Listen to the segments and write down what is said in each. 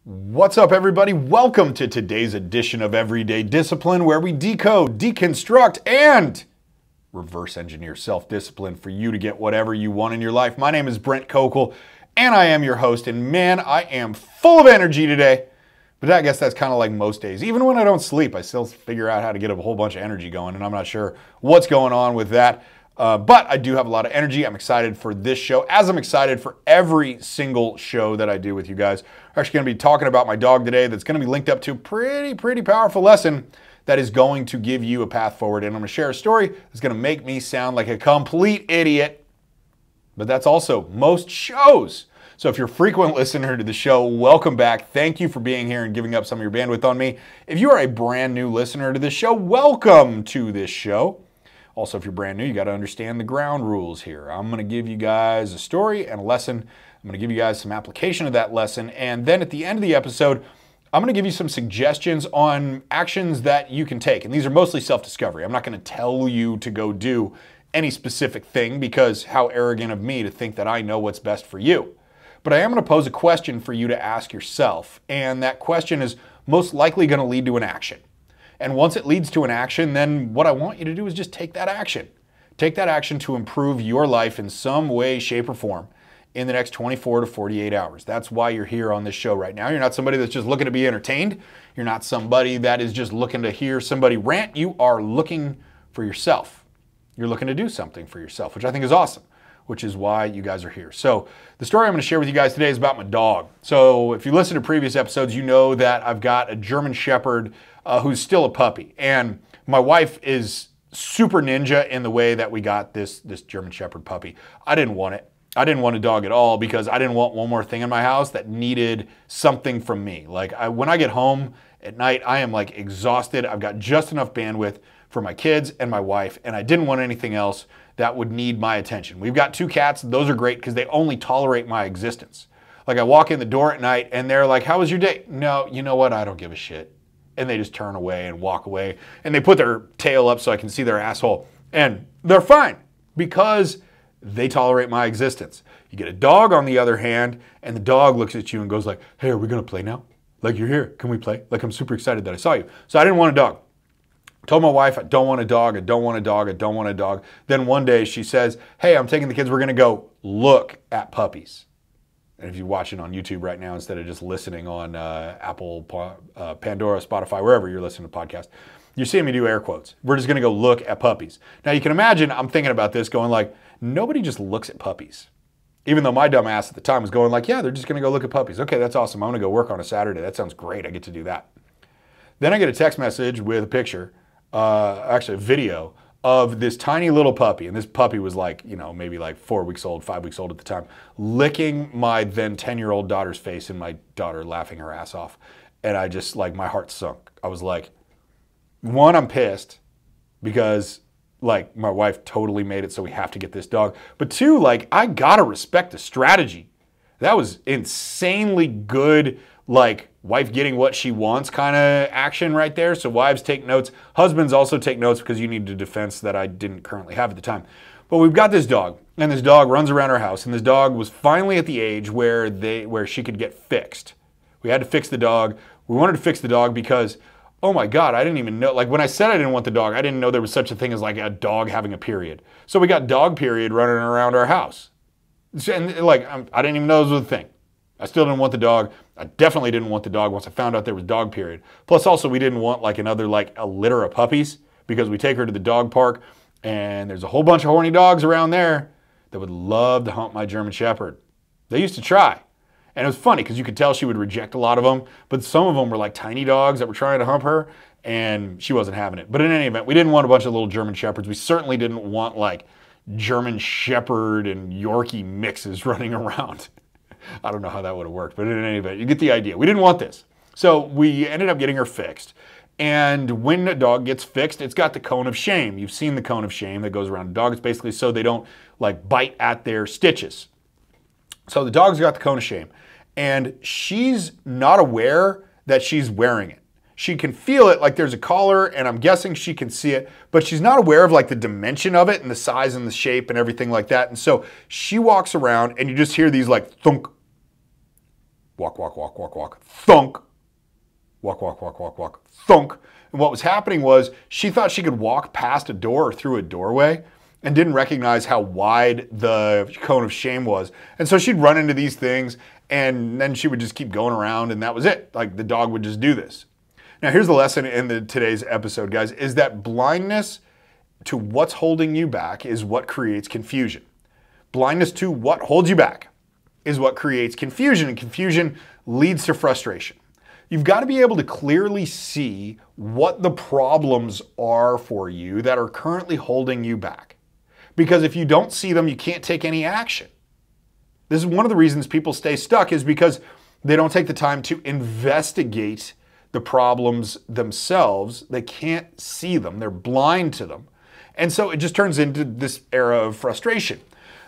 What's up, everybody? Welcome to today's edition of Everyday Discipline, where we decode, deconstruct, and reverse engineer self-discipline for you to get whatever you want in your life. My name is Brent Kokel, and I am your host, and man, I am full of energy today. But I guess that's kind of like most days. Even when I don't sleep, I still figure out how to get a whole bunch of energy going, and I'm not sure what's going on with that. But I do have a lot of energy. I'm excited for this show, as I'm excited for every single show that I do with you guys. We're actually going to be talking about my dog today that's going to be linked up to a pretty powerful lesson that is going to give you a path forward. And I'm going to share a story that's going to make me sound like a complete idiot. But that's also most shows. So if you're a frequent listener to the show, welcome back. Thank you for being here and giving up some of your bandwidth on me. If you are a brand new listener to this show, welcome to this show. Also, if you're brand new, you got to understand the ground rules here. I'm going to give you guys a story and a lesson. I'm going to give you guys some application of that lesson. And then at the end of the episode, I'm going to give you some suggestions on actions that you can take. And these are mostly self-discovery. I'm not going to tell you to go do any specific thing because how arrogant of me to think that I know what's best for you. But I am going to pose a question for you to ask yourself. And that question is most likely going to lead to an action. And once it leads to an action, then what I want you to do is just take that action. Take that action to improve your life in some way, shape, or form in the next 24 to 48 hours. That's why you're here on this show right now. You're not somebody that's just looking to be entertained. You're not somebody that is just looking to hear somebody rant. You are looking for yourself. You're looking to do something for yourself, which I think is awesome, which is why you guys are here. So the story I'm going to share with you guys today is about my dog. So if you listen to previous episodes, you know that I've got a German Shepherd who's still a puppy. And my wife is super ninja in the way that we got this German Shepherd puppy. I didn't want it. I didn't want a dog at all because I didn't want one more thing in my house that needed something from me. Like when I get home at night, I am like exhausted. I've got just enough bandwidth for my kids and my wife, and I didn't want anything else that would need my attention. We've got 2 cats. Those are great because they only tolerate my existence. Like I walk in the door at night and they're like, "How was your day?" "No, you know what? I don't give a shit." And they just turn away and walk away. And they put their tail up so I can see their asshole. And they're fine because they tolerate my existence. You get a dog on the other hand, and the dog looks at you and goes like, "Hey, are we gonna play now? Like, you're here, can we play? Like, I'm super excited that I saw you." So I didn't want a dog. I told my wife, I don't want a dog, I don't want a dog, I don't want a dog. Then one day she says, "Hey, I'm taking the kids, we're gonna go look at puppies." And if you're watching on YouTube right now, instead of just listening on Apple, Pandora, Spotify, wherever you're listening to podcasts, you're seeing me do air quotes. We're just gonna go look at puppies. Now you can imagine I'm thinking about this going like, nobody just looks at puppies. Even though my dumb ass at the time was going like, yeah, they're just gonna go look at puppies. Okay, that's awesome. I'm gonna go work on a Saturday. That sounds great. I get to do that. Then I get a text message with a picture, actually a video of this tiny little puppy. And this puppy was like, you know, maybe like 4 weeks old, 5 weeks old at the time, licking my then 10-year-old daughter's face and my daughter laughing her ass off. And I just like, my heart sunk. I was like, one, I'm pissed because like my wife totally made it so we have to get this dog. But 2, like I gotta respect the strategy. That was insanely good, like wife getting what she wants kind of action right there. So wives take notes. Husbands also take notes because you need a defense that I didn't currently have at the time. But we've got this dog, and this dog runs around our house, and this dog was finally at the age where she could get fixed. We had to fix the dog. We wanted to fix the dog because, oh my God, I didn't even know, like when I said I didn't want the dog, I didn't know there was such a thing as like a dog having a period. So we got dog period running around our house. And like, I didn't even know this was a thing. I still didn't want the dog. I definitely didn't want the dog once I found out there was dog period. Plus also we didn't want like another, like a litter of puppies because we take her to the dog park and there's a whole bunch of horny dogs around there that would love to hump my German Shepherd. They used to try. And it was funny because you could tell she would reject a lot of them, but some of them were like tiny dogs that were trying to hump her and she wasn't having it. But in any event, we didn't want a bunch of little German Shepherds. We certainly didn't want like German Shepherd and Yorkie mixes running around. I don't know how that would have worked, but in any event, you get the idea. We didn't want this. So we ended up getting her fixed. And when a dog gets fixed, it's got the cone of shame. You've seen the cone of shame that goes around a dog. It's basically so they don't like bite at their stitches. So the dog's got the cone of shame. And she's not aware that she's wearing it. She can feel it like there's a collar, and I'm guessing she can see it, but she's not aware of like the dimension of it and the size and the shape and everything like that. And so she walks around and you just hear these like thunk, Walk, walk, walk, walk, walk, thunk. Walk, walk, walk, walk, walk, thunk. And what was happening was she thought she could walk past a door or through a doorway and didn't recognize how wide the cone of shame was. And so she'd run into these things and then she would just keep going around and that was it. Like the dog would just do this. Now here's the lesson in today's episode, guys, is that blindness to what's holding you back is what creates confusion. Blindness to what holds you back is what creates confusion, and confusion leads to frustration. You've got to be able to clearly see what the problems are for you that are currently holding you back. Because if you don't see them, you can't take any action. This is one of the reasons people stay stuck, is because they don't take the time to investigate the problems themselves. They can't see them. They're blind to them. And so it just turns into this era of frustration.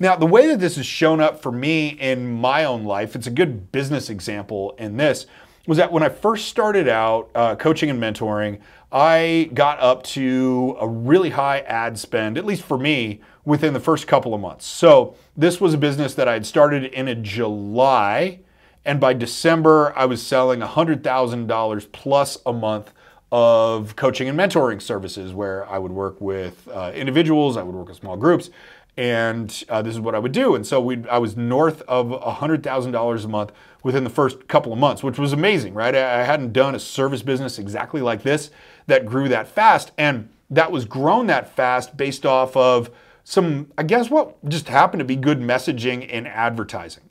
Now, the way that this has shown up for me in my own life, it's a good business example in this, was that when I first started out coaching and mentoring, I got up to a really high ad spend, at least for me, within the first couple of months. So this was a business that I had started in July, and by December, I was selling $100,000 plus a month of coaching and mentoring services where I would work with individuals, I would work with small groups, and this is what I would do. And so I was north of $100,000 a month within the first couple of months, which was amazing, right? I hadn't done a service business exactly like this that grew that fast. And that was grown that fast based off of some, I guess what just happened to be good messaging in advertising.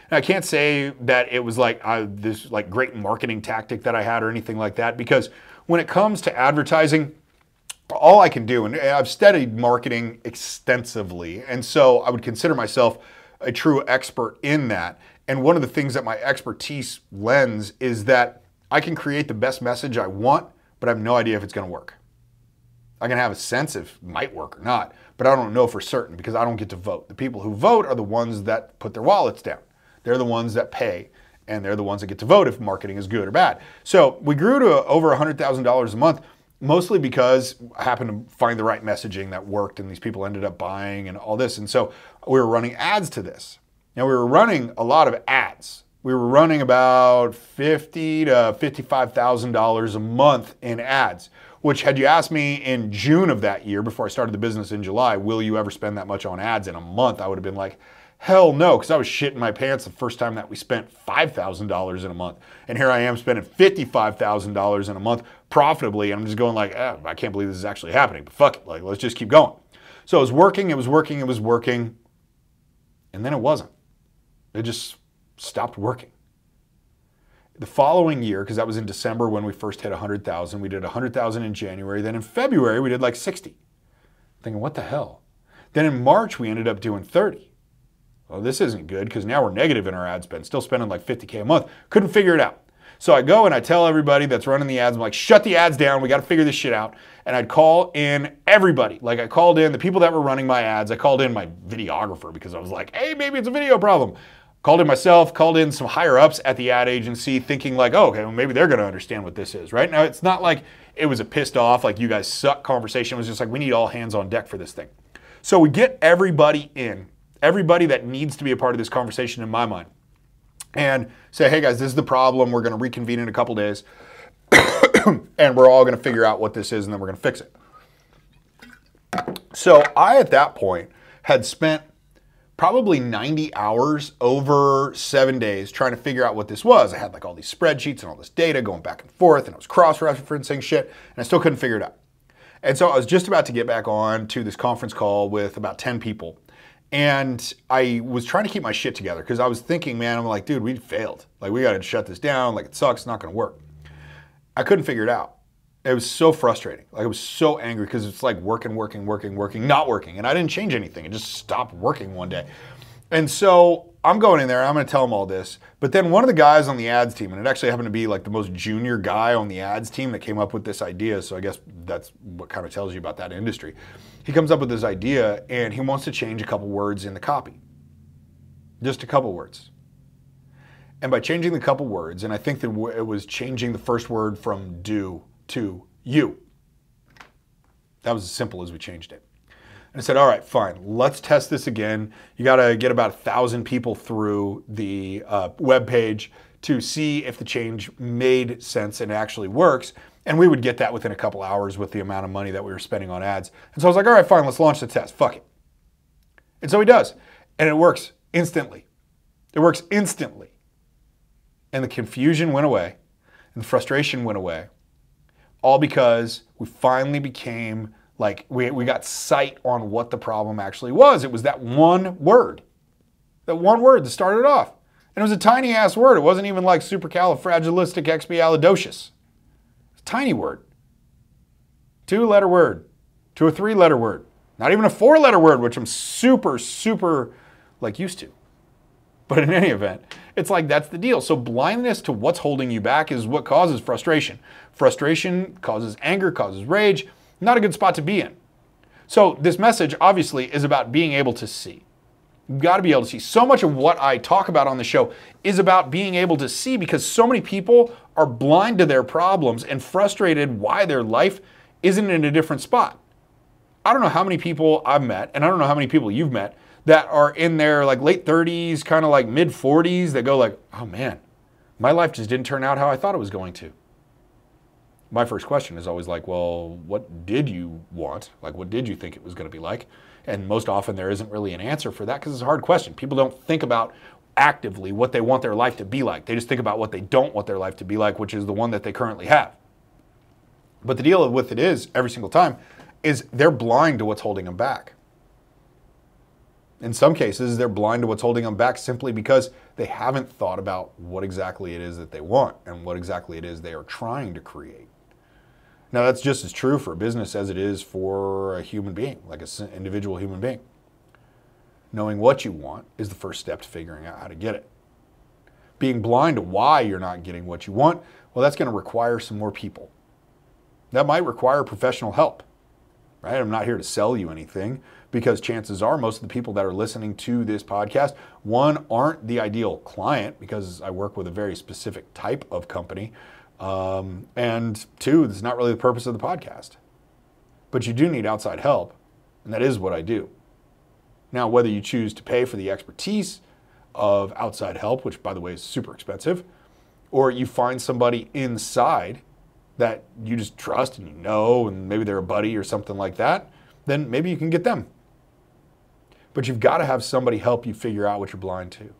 And I can't say that it was like this like great marketing tactic that I had or anything like that, because when it comes to advertising, all I can do, and I've studied marketing extensively, and so I would consider myself a true expert in that. And one of the things that my expertise lends is that I can create the best message I want, but I have no idea if it's going to work. I can have a sense if it might work or not, but I don't know for certain because I don't get to vote. The people who vote are the ones that put their wallets down. They're the ones that pay, and they're the ones that get to vote if marketing is good or bad. So we grew to over $100,000 a month, mostly because I happened to find the right messaging that worked and these people ended up buying and all this. And so we were running ads to this. Now we were running a lot of ads. We were running about $50,000 to $55,000 a month in ads, which had you asked me in June of that year, before I started the business in July, will you ever spend that much on ads in a month? I would have been like, hell no, because I was shitting my pants the first time that we spent $5,000 in a month. And here I am spending $55,000 in a month profitably. And I'm just going like, I can't believe this is actually happening, but fuck it, like, let's just keep going. So it was working, it was working, it was working. And then it wasn't. It just stopped working. The following year, because that was in December when we first hit 100,000, we did 100,000 in January. Then in February, we did like 60. Thinking, what the hell? Then in March, we ended up doing 30. Well, this isn't good because now we're negative in our ad spend, still spending like $50K a month. Couldn't figure it out. So I go and I tell everybody that's running the ads, I'm like, shut the ads down. We got to figure this shit out. And I'd call in everybody. Like I called in the people that were running my ads. I called in my videographer because I was like, hey, maybe it's a video problem. Called in myself, called in some higher ups at the ad agency thinking like, oh, okay, well, maybe they're going to understand what this is, right? Now, it's not like it was a pissed off, like you guys suck conversation. It was just like, we need all hands on deck for this thing. So we get everybody in. Everybody that needs to be a part of this conversation in my mind, and say, hey guys, this is the problem. We're going to reconvene in a couple days and we're all going to figure out what this is and then we're going to fix it. So I, at that point, had spent probably 90 hours over 7 days trying to figure out what this was. I had like all these spreadsheets and all this data going back and forth, and I was cross-referencing shit, and I still couldn't figure it out. And so I was just about to get back on to this conference call with about 10 people. And I was trying to keep my shit together because I was thinking, man, I'm like, dude, we failed. Like, we got to shut this down. Like, it sucks. It's not going to work. I couldn't figure it out. It was so frustrating. Like, I was so angry because it's like working, not working. And I didn't change anything. It just stopped working one day. And so I'm going in there. I'm going to tell them all this. But then one of the guys on the ads team, and it actually happened to be like the most junior guy on the ads team that came up with this idea. So I guess that's what kind of tells you about that industry. He comes up with this idea and he wants to change a couple words in the copy. Just a couple words. And by changing the couple words, and I think that it was changing the first word from do to you. That was as simple as we changed it. And I said, all right, fine, let's test this again. You got to get about 1,000 people through the web page to see if the change made sense and actually works. And we would get that within a couple hours with the amount of money that we were spending on ads. And so I was like, all right, fine, let's launch the test. Fuck it. And so he does. And it works instantly. It works instantly. And the confusion went away. And the frustration went away. All because we finally became like, we got sight on what the problem actually was. It was that one word. That one word that started it off. And it was a tiny ass word. It wasn't even like supercalifragilisticexpialidocious. It's a tiny word. 2-letter word. 2 or 3-letter word. Not even a 4-letter word, which I'm super like used to. But in any event, it's like that's the deal. So blindness to what's holding you back is what causes frustration. Frustration causes anger, causes rage. Not a good spot to be in. So this message obviously is about being able to see. You've got to be able to see. So much of what I talk about on the show is about being able to see, because so many people are blind to their problems and frustrated why their life isn't in a different spot. I don't know how many people I've met, and I don't know how many people you've met, that are in their like late 30s, kind of like mid 40s, that go like, oh man, my life just didn't turn out how I thought it was going to. My first question is always like, well, what did you want? Like, what did you think it was going to be like? And most often there isn't really an answer for that, because it's a hard question. People don't think about actively what they want their life to be like. They just think about what they don't want their life to be like, which is the one that they currently have. But the deal with it is, every single time, is they're blind to what's holding them back. In some cases, they're blind to what's holding them back simply because they haven't thought about what exactly it is that they want and what exactly it is they are trying to create. Now, that's just as true for a business as it is for a human being, like an individual human being. Knowing what you want is the first step to figuring out how to get it. Being blind to why you're not getting what you want, well, that's going to require some more people. That might require professional help, right? I'm not here to sell you anything, because chances are most of the people that are listening to this podcast, one, aren't the ideal client, because I work with a very specific type of company. And 2, this is not really the purpose of the podcast. But you do need outside help, and that is what I do. Now, whether you choose to pay for the expertise of outside help, which by the way is super expensive, or you find somebody inside that you just trust and you know, and maybe they're a buddy or something like that, then maybe you can get them. But you've got to have somebody help you figure out what you're blind to.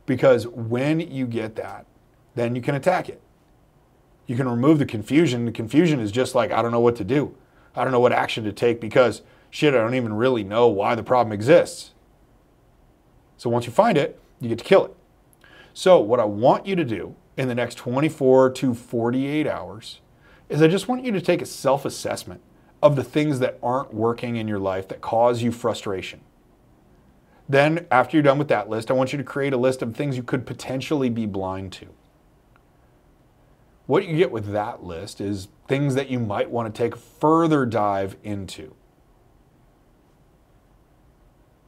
Because when you get that, then you can attack it. You can remove the confusion. The confusion is just like, I don't know what to do. I don't know what action to take because, shit, I don't even really know why the problem exists. So once you find it, you get to kill it. So what I want you to do in the next 24 to 48 hours is I just want you to take a self-assessment of the things that aren't working in your life that cause you frustration. Then, after you're done with that list, I want you to create a list of things you could potentially be blind to. What you get with that list is things that you might want to take a further dive into.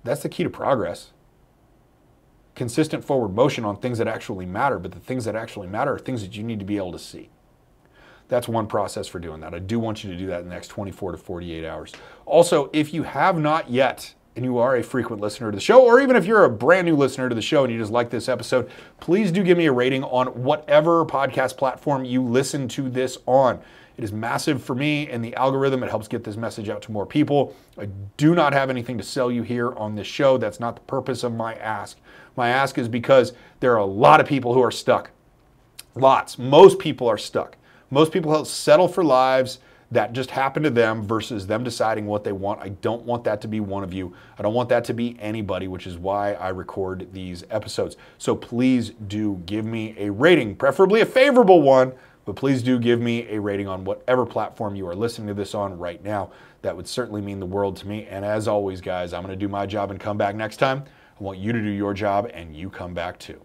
That's the key to progress. Consistent forward motion on things that actually matter, but the things that actually matter are things that you need to be able to see. That's one process for doing that. I do want you to do that in the next 24 to 48 hours. Also, if you have not yet, and you are a frequent listener to the show, or even if you're a brand new listener to the show and you just like this episode, please do give me a rating on whatever podcast platform you listen to this on. It is massive for me and the algorithm. It helps get this message out to more people. I do not have anything to sell you here on this show. That's not the purpose of my ask. My ask is because there are a lot of people who are stuck. Lots. Most people are stuck. Most people settle for lives that just happen to them versus them deciding what they want. I don't want that to be one of you. I don't want that to be anybody, which is why I record these episodes. So please do give me a rating, preferably a favorable one, but please do give me a rating on whatever platform you are listening to this on right now. That would certainly mean the world to me. And as always, guys, I'm going to do my job and come back next time. I want you to do your job and you come back too.